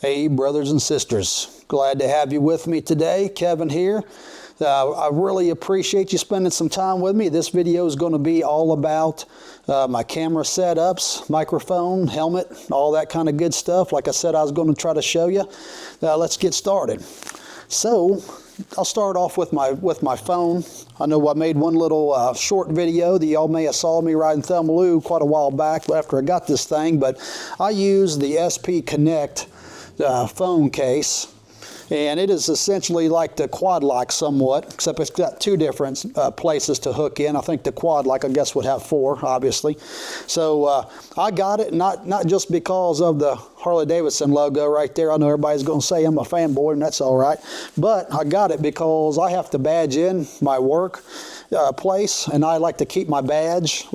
Hey brothers and sisters, glad to have you with me today. Kevin here. I really appreciate you spending some time with me. This video is going to be all about my camera setups, microphone, helmet, all that kind of good stuff. Like I said, I was going to try to show you. Let's get started. So I'll start off with my phone. I know I made one little short video that y'all may have saw me riding Thelma quite a while back after I got this thing, but I use the SP Connect phone case, and it is essentially like the quad lock somewhat, except it's got two different places to hook in. I think the quad lock, I guess, would have four, obviously. So I got it not just because of the Harley-Davidson logo right there. I know everybody's going to say I'm a fanboy, and that's all right. But I got it because I have to badge in my work place, and I like to keep my badge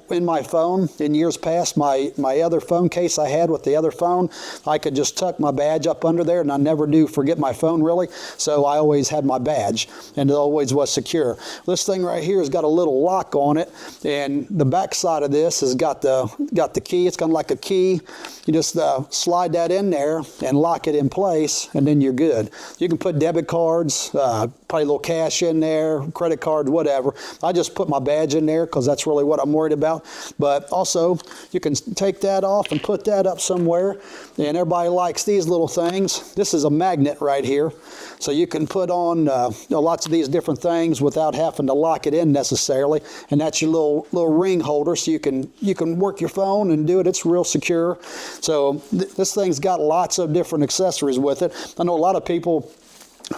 in my phone. In years past, my other phone case I had with the other phone, I could just tuck my badge up under there, and I never do forget my phone really. So I always had my badge, and it always was secure. This thing right here has got a little lock on it, and the back side of this has got the key. It's kind of like a key. You just slide that in there and lock it in place, and then you're good. You can put debit cards, probably a little cash in there, credit cards, whatever. I just put my badge in there because that's really what I'm worried about. But also, you can take that off and put that up somewhere, and everybody likes these little things. This is a magnet right here, so you can put on lots of these different things without having to lock it in necessarily. And that's your little ring holder, so you can work your phone and do it. It's real secure. So this thing's got lots of different accessories with it. I know a lot of people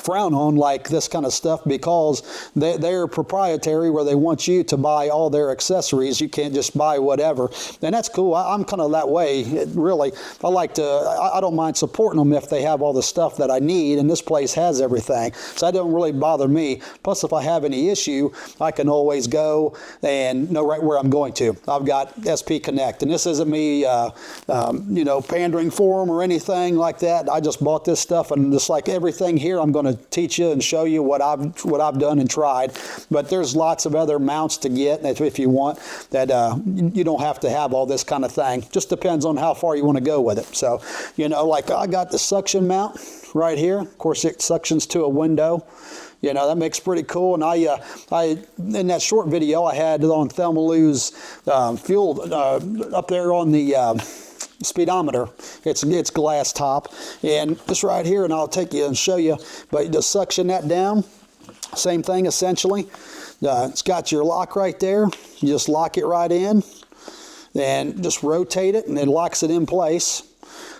frown on like this kind of stuff because they're proprietary, where they want you to buy all their accessories. You can't just buy whatever, and that's cool. I'm kind of that way. Really, I don't mind supporting them if they have all the stuff that I need, and this place has everything, so that don't really bother me. Plus, if I have any issue, I can always go and know right where I'm going to. I've got SP Connect, and this isn't me pandering for them or anything like that. I just bought this stuff, and just like everything here, I'm going to teach you and show you what I've done and tried. But there's lots of other mounts to get if you want that. You don't have to have all this kind of thing. Just depends on how far you want to go with it. So, like I got the suction mount right here. Of course, it suctions to a window. That makes pretty cool. And I in that short video I had on Thelma Lou's fuel up there on the speedometer, it's glass top, and this right here, and I'll take you and show you, but you just suction that down, same thing essentially. It's got your lock right there. You just lock it right in and just rotate it, and it locks it in place.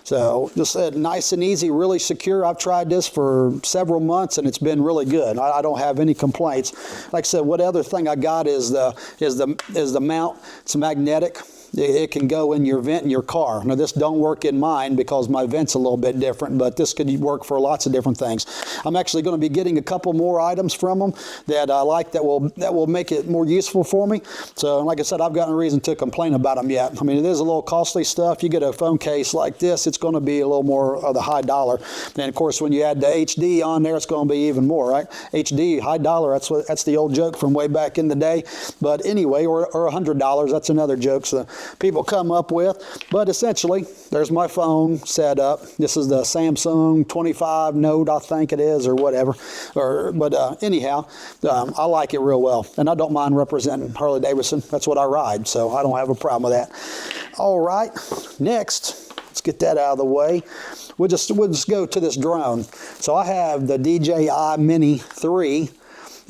So just nice and easy, really secure. I've tried this for several months, and it's been really good. I don't have any complaints. Like I said, what other thing I got is the mount. It's magnetic. It can go in your vent in your car. Now this don't work in mine because my vent's a little bit different, but this could work for lots of different things. I'm actually going to be getting a couple more items from them that I like that will make it more useful for me. So like I said, I've got no reason to complain about them yet. I mean, it is a little costly stuff. You get a phone case like this, it's going to be a little more of the high dollar. And of course, when you add the HD on there, it's going to be even more, right? HD, high dollar, that's the old joke from way back in the day. But anyway, or $100, that's another joke. So people come up with, but essentially there's my phone set up. This is the Samsung 25 Note, I think it is, or whatever, but anyhow, I like it real well, and I don't mind representing Harley-Davidson. That's what I ride, so I don't have a problem with that. All right, next, let's get that out of the way. We'll just go to this drone. So I have the DJI Mini 3,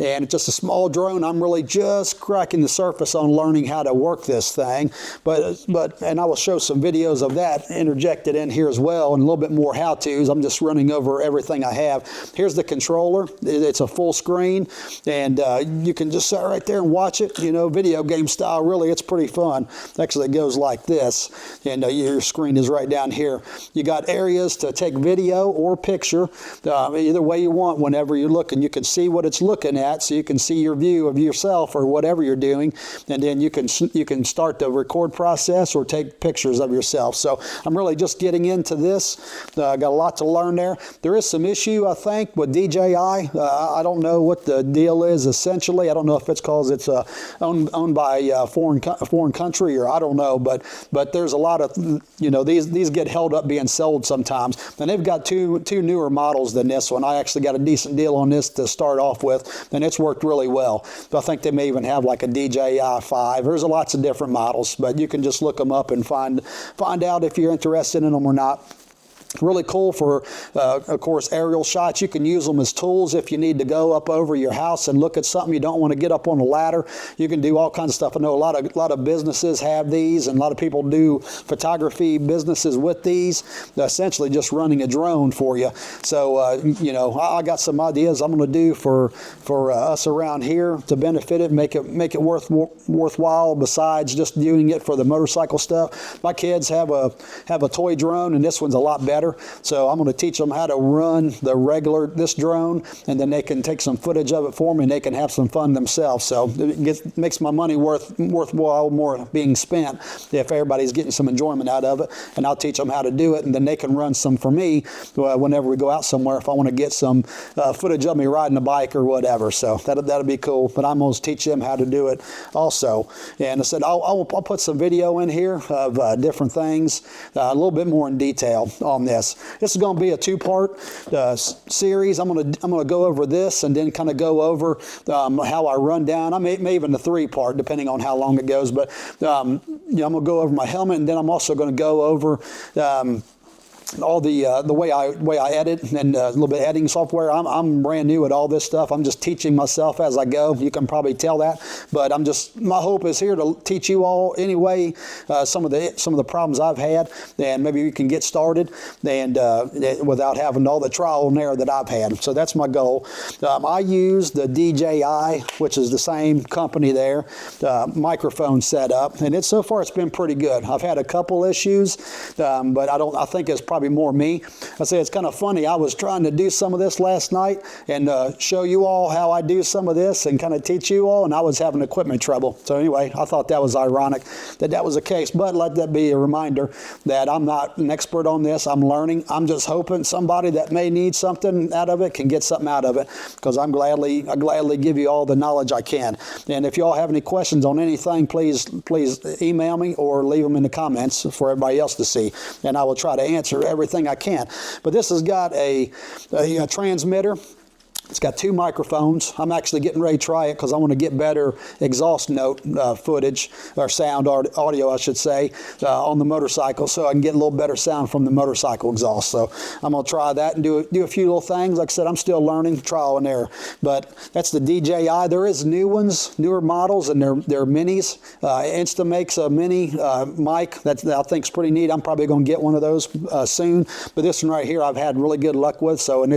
and it's just a small drone. I'm really just cracking the surface on learning how to work this thing, and I will show some videos of that interjected in here as well, and a little bit more how-tos. I'm just running over everything I have. Here's the controller. It's a full screen, and you can just sit right there and watch it, video game style. Really, it's pretty fun. Actually, it goes like this, and your screen is right down here. You got areas to take video or picture, either way you want. Whenever you're looking, you can see what it's looking at. that so you can see your view of yourself or whatever you're doing, and then you can start the record process or take pictures of yourself. So I'm really just getting into this. Got a lot to learn there. There is some issue, I think, with DJI. I don't know what the deal is essentially. I don't know if it's because it's owned by a foreign country, or I don't know, but there's a lot of, these get held up being sold sometimes. And they've got two newer models than this one. I actually got a decent deal on this to start off with, and it's worked really well. I think they may even have like a DJI 5. There's lots of different models, but you can just look them up and find out if you're interested in them or not. Really cool for, of course, aerial shots. You can use them as tools if you need to go up over your house and look at something you don't want to get up on a ladder. You can do all kinds of stuff. I know a lot of businesses have these, and a lot of people do photography businesses with these, essentially just running a drone for you. So, I got some ideas I'm going to do for us around here to benefit it, make it worthwhile besides just doing it for the motorcycle stuff. My kids have a toy drone, and this one's a lot better. So I'm going to teach them how to run this drone, and then they can take some footage of it for me, and they can have some fun themselves. So it makes my money worthwhile more being spent if everybody's getting some enjoyment out of it. And I'll teach them how to do it, and then they can run some for me whenever we go out somewhere if I want to get some footage of me riding a bike or whatever. So that'll be cool. But I'm going to teach them how to do it also. And I said I'll put some video in here of different things, a little bit more in detail on this. This is going to be a two-part series. I'm going to go over this and then kind of go over how I run down. I may even a three-part depending on how long it goes. But I'm going to go over my helmet, and then I'm also going to go over all the way I edit and a little bit of editing software. I'm brand new at all this stuff. I'm just teaching myself as I go. You can probably tell that, but my hope is here to teach you all anyway some of the problems I've had, and maybe you can get started and without having all the trial and error that I've had. So that's my goal. I use the DJI, which is the same company there, microphone setup, and so far it's been pretty good. I've had a couple issues, but I think it's probably more me. I say it's kind of funny. I was trying to do some of this last night and show you all how I do some of this and kind of teach you all, and I was having equipment trouble. So anyway, I thought that was ironic that was the case, but let that be a reminder that I'm not an expert on this. I'm learning. I'm just hoping somebody that may need something out of it can get something out of it, because I gladly give you all the knowledge I can. And if you all have any questions on anything, please email me or leave them in the comments for everybody else to see, and I will try to answer everything I can. But this has got a transmitter. It's got two microphones. I'm actually getting ready to try it because I want to get better exhaust note footage, or sound, audio I should say, on the motorcycle, so I can get a little better sound from the motorcycle exhaust. So I'm going to try that and do a few little things. Like I said, I'm still learning, trial and error. But that's the DJI. There is newer models, and they're minis. Insta makes a mini mic that I think is pretty neat. I'm probably going to get one of those soon. But this one right here I've had really good luck with, and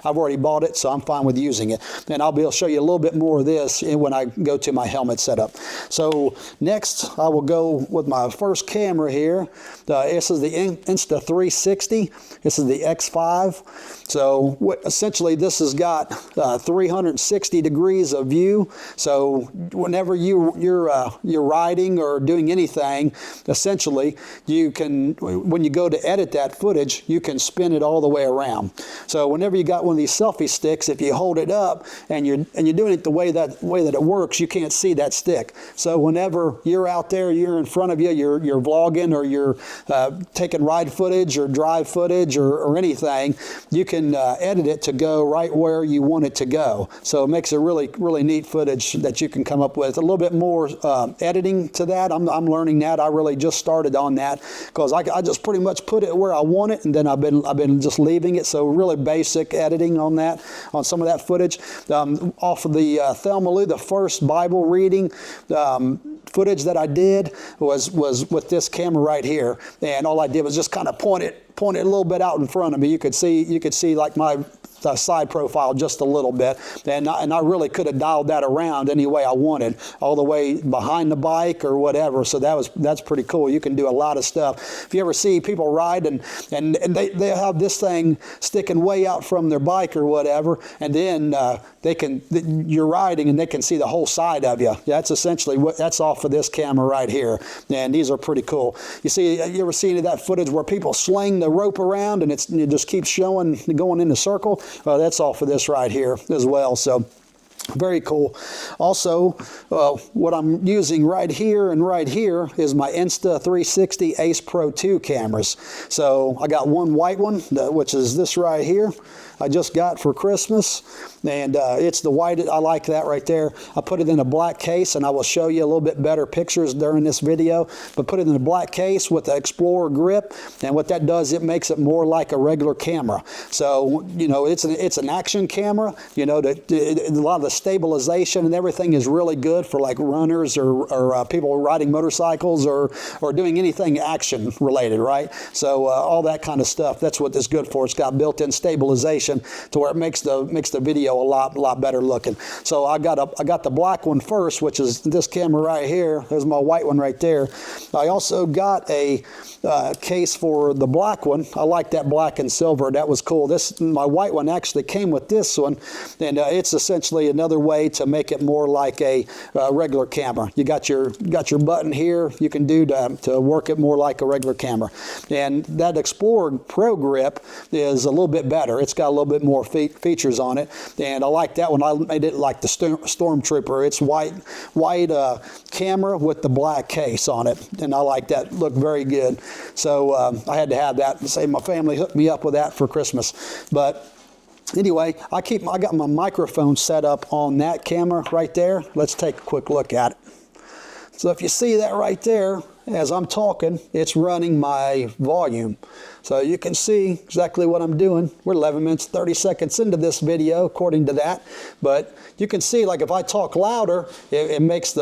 I've already bought it, so I'm fine with using it. And I'll be able to show you a little bit more of this when I go to my helmet setup. So next I will go with my first camera here. This is the Insta360. This is the X5. So essentially this has got 360 degrees of view. So whenever you're riding or doing anything, essentially you can, when you go to edit that footage, you can spin it all the way around. So whenever you got one of these selfie sticks, if you hold it up and you're doing it the way that it works, you can't see that stick. So whenever you're out there, you're in front of you, you're vlogging, or you're taking ride footage or drive footage or anything, you can edit it to go right where you want it to go. So it makes a really, really neat footage that you can come up with. A little bit more editing to that. I'm learning that. I really just started on that because I just pretty much put it where I want it, and then I've been just leaving it. So really basic editing on that, on some of that footage. Off of the Thelma Lou, the first Bible reading footage that I did was with this camera right here, and all I did was just kind of point it a little bit out in front of me. You could see like my side profile just a little bit, and I really could have dialed that around any way I wanted, all the way behind the bike or whatever. So that's pretty cool. You can do a lot of stuff. If you ever see people ride and they have this thing sticking way out from their bike or whatever, and then you're riding and they can see the whole side of you. That's essentially that's off of this camera right here, and these are pretty cool. You ever see any of that footage where people sling the rope around and it just keeps showing, going in a circle? Well, that's off of this right here as well. So very cool. Also, what I'm using right here and right here is my Insta360 Ace Pro 2 cameras. So I got one white one, which is this right here. I just got for Christmas, and it's the white. I like that right there. I put it in a black case, and I will show you a little bit better pictures during this video, but put it in a black case with the Explorer grip, and what that does, it makes it more like a regular camera. So, you know, it's an action camera. You know, a lot of the stabilization and everything is really good for like runners or people riding motorcycles or doing anything action related, right? So all that kind of stuff, that's what it's good for. It's got built-in stabilization to where it makes the video a lot better looking. So I got the black one first, which is this camera right here. There's my white one right there. I also got a case for the black one. I like that black and silver. That was cool. My white one actually came with this one, and it's essentially another way to make it more like a regular camera. You got your button here. You can do to work it more like a regular camera. And that Explorer Pro grip is a little bit better. It's got a little bit more features on it, and I like that one. I made it like the Stormtrooper. It's white camera with the black case on it, and I like that. Look very good. So I had to have that. Say my family hooked me up with that for Christmas. But anyway, I got my microphone set up on that camera right there. Let's take a quick look at it. So if you see that right there, as I'm talking, it's running my volume. So you can see exactly what I'm doing. We're 11 minutes, 30 seconds into this video, according to that. But you can see, like if I talk louder, it makes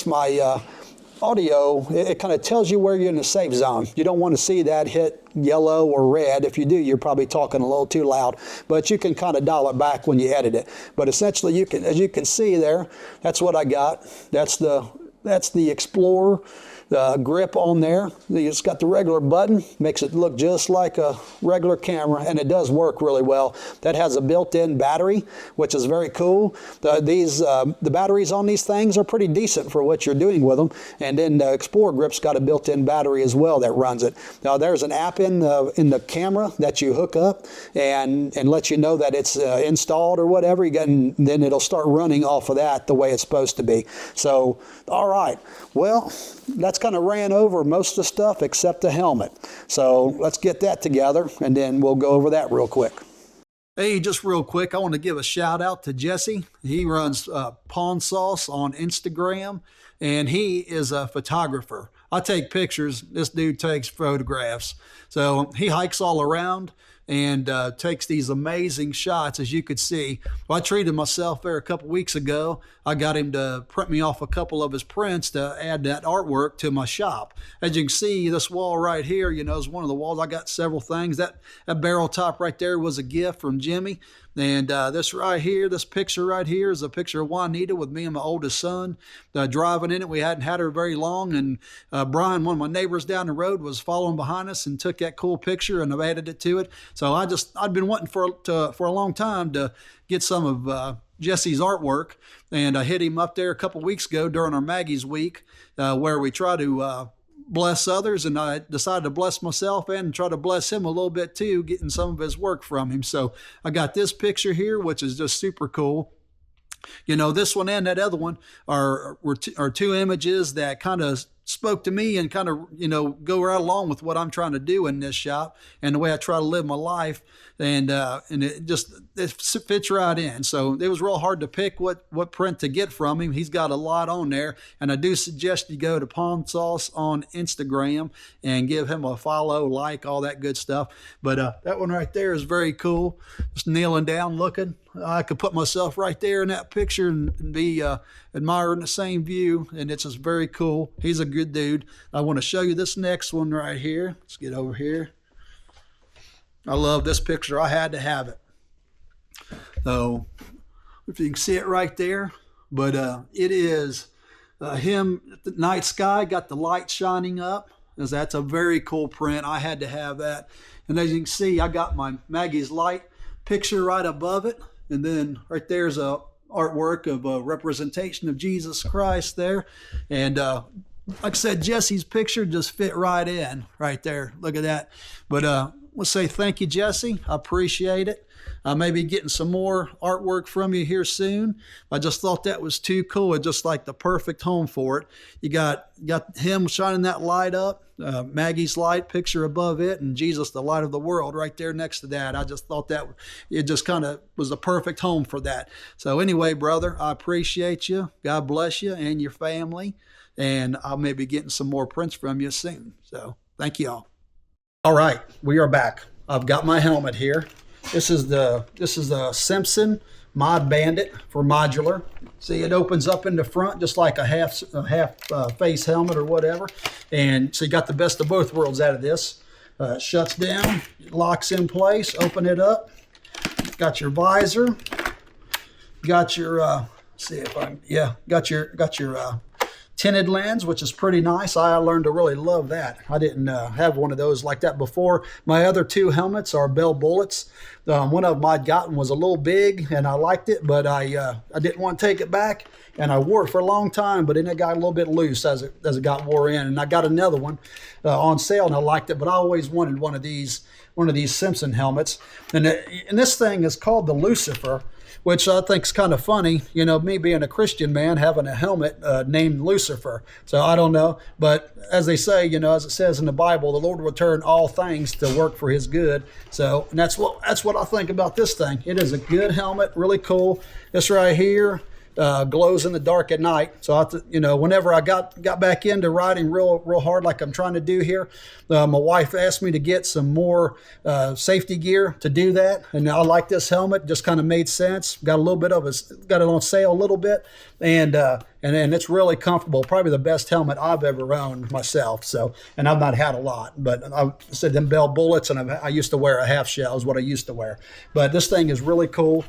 my audio, it kind of tells you where you're in the safe zone. You don't want to see that hit yellow or red. If you do, you're probably talking a little too loud, but you can kind of dial it back when you edit it. But essentially, as you can see there, that's what I got. That's the Explorer grip on there. It's got the regular button, makes it look just like a regular camera, and it does work really well. That has a built-in battery, which is very cool. The batteries on these things are pretty decent for what you're doing with them, and then the Explorer grip's got a built-in battery as well that runs it. Now there's an app in the camera that you hook up and let you know that it's installed or whatever, and then it'll start running off of that the way it's supposed to be. So, all right, well, that's kind of ran over most of the stuff except the helmet. So let's get that together, and then we'll go over that real quick. Hey, just real quick, I want to give a shout out to Jesse. He runs Pawn Sauce on Instagram, and he is a photographer. I take pictures. This dude takes photographs. So he hikes all around and takes these amazing shots, as you could see. Well, I treated myself there a couple weeks ago. I got him to print me off a couple of his prints to add that artwork to my shop. As you can see, this wall right here, you know, is one of the walls. I got several things. That barrel top right there was a gift from Jimmy. And this right here, this picture right here is a picture of Juanita with me and my oldest son driving in it. We hadn't had her very long, and Brian, one of my neighbors down the road, was following behind us and took that cool picture, and I've added it to it. So I'd been wanting for a long time to get some of Jesse's artwork, and I hit him up there a couple weeks ago during our Maggie's week, where we try to bless others, and I decided to bless myself and try to bless him a little bit too, getting some of his work from him. So I got this picture here, which is just super cool. You know, this one and that other one are two images that kind of spoke to me and kind of, you know, go right along with what I'm trying to do in this shop and the way I try to live my life. And it fits right in. So it was real hard to pick what print to get from him. He's got a lot on there, and I do suggest you go to Pawn Sauce on Instagram and give him a follow, like, all that good stuff. But that one right there is very cool. Just kneeling down, looking. I could put myself right there in that picture and be admiring the same view, and it's just very cool. He's a good dude. I want to show you this next one right here. Let's get over here. I love this picture. I had to have it. So if you can see it right there, but it is him at the night sky, got the light shining up. That's a very cool print. I had to have that. And as you can see, I got my Maggie's Light picture right above it. And then right there's a artwork of a representation of Jesus Christ there. And like I said, Jesse's picture just fit right in right there. Look at that. But let's say thank you, Jesse. I appreciate it. I may be getting some more artwork from you here soon. I just thought that was too cool. It's just like the perfect home for it. You got him shining that light up, Maggie's Light picture above it, and Jesus, the light of the world, right there next to that. I just thought that it just kind of was the perfect home for that. So anyway, brother, I appreciate you. God bless you and your family. And I'll maybe getting some more prints from you soon. So thank you all. All right, we are back. I've got my helmet here. This is the Simpson Mod Bandit for modular. See, it opens up in the front just like a half face helmet or whatever. And so you got the best of both worlds out of this. It shuts down, it locks in place. Open it up. Got your visor. Got your got your tinted lens, which is pretty nice. I learned to really love that. I didn't have one of those like that before. My other two helmets are Bell Bullets. One of them I'd gotten was a little big, and I liked it, but I didn't want to take it back, and I wore it for a long time, but then it got a little bit loose as it got wore in, and I got another one on sale, and I liked it, but I always wanted one of these Simpson helmets, and this thing is called the Lucifer, which I think is kind of funny, you know, me being a Christian man having a helmet named Lucifer. So I don't know, but as they say, you know, as it says in the Bible, the Lord will turn all things to work for his good. So and that's what I think about this thing. It is a good helmet, really cool. This right here glows in the dark at night. So whenever I got back into riding real hard like I'm trying to do here, my wife asked me to get some more safety gear to do that, and I like this helmet. Just kind of made sense. Got it on sale a little bit, and it's really comfortable. Probably the best helmet I've ever owned myself. So, and I've not had a lot, but I said them Bell Bullets, and I used to wear a half shell is what I used to wear. But this thing is really cool.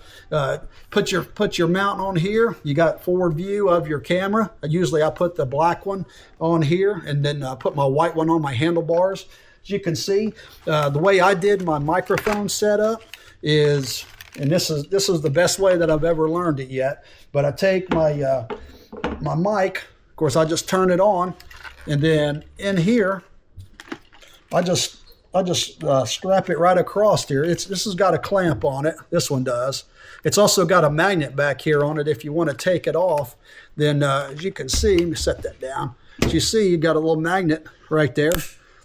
Put your mount on here. You got forward view of your camera. Usually I put the black one on here, and then put my white one on my handlebars. As you can see, the way I did my microphone setup is, and this is the best way that I've ever learned it yet, but I take my mic, of course I just turn it on, and then in here I just strap it right across here. This has got a clamp on it. This one does. It's also got a magnet back here on it. If you want to take it off, then as you can see, let me set that down. As you see, you got a little magnet right there,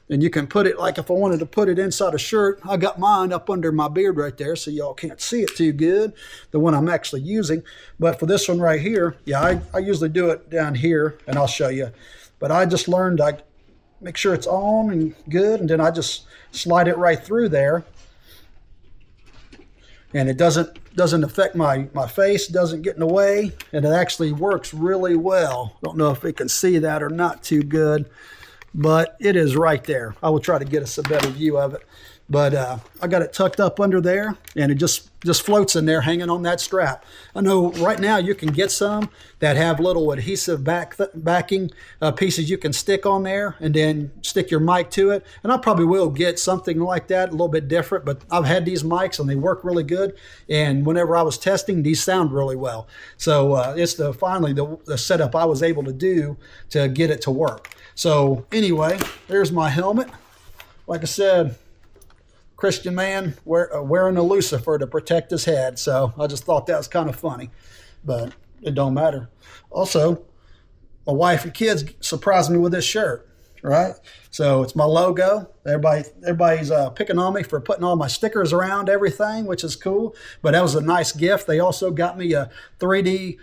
and you can put it, like if I wanted to put it inside a shirt, I got mine up under my beard right there, so y'all can't see it too good, the one I'm actually using. But for this one right here, yeah, I usually do it down here, and I'll show you. But I just learned, I make sure it's on and good, and then I just slide it right through there, and it doesn't affect my face, doesn't get in the way, and it actually works really well. Don't know if we can see that or not too good, but it is right there. I will try to get us a better view of it. But I got it tucked up under there, and it just floats in there hanging on that strap. I know right now you can get some that have little adhesive backing pieces you can stick on there and then stick your mic to it. And I probably will get something like that, a little bit different, but I've had these mics and they work really good. And whenever I was testing, these sound really well. So it's finally the setup I was able to do to get it to work. So anyway, there's my helmet. Like I said, Christian man wearing a Lucifer to protect his head. So I just thought that was kind of funny, but it don't matter. Also, my wife and kids surprised me with this shirt, right? So it's my logo. Everybody's picking on me for putting all my stickers around everything, which is cool. But that was a nice gift. They also got me a 3D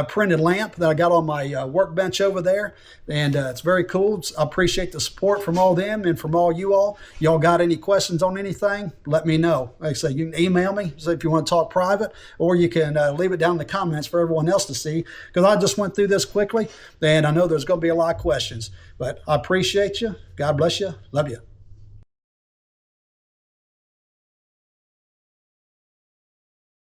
printed lamp that I got on my workbench over there. And it's very cool. I appreciate the support from all them and from all you all. Y'all got any questions on anything, let me know. Like I say, you can email me if you want to talk private, or you can leave it down in the comments for everyone else to see, because I just went through this quickly, and I know there's going to be a lot of questions. But I appreciate you. God bless you. Love you.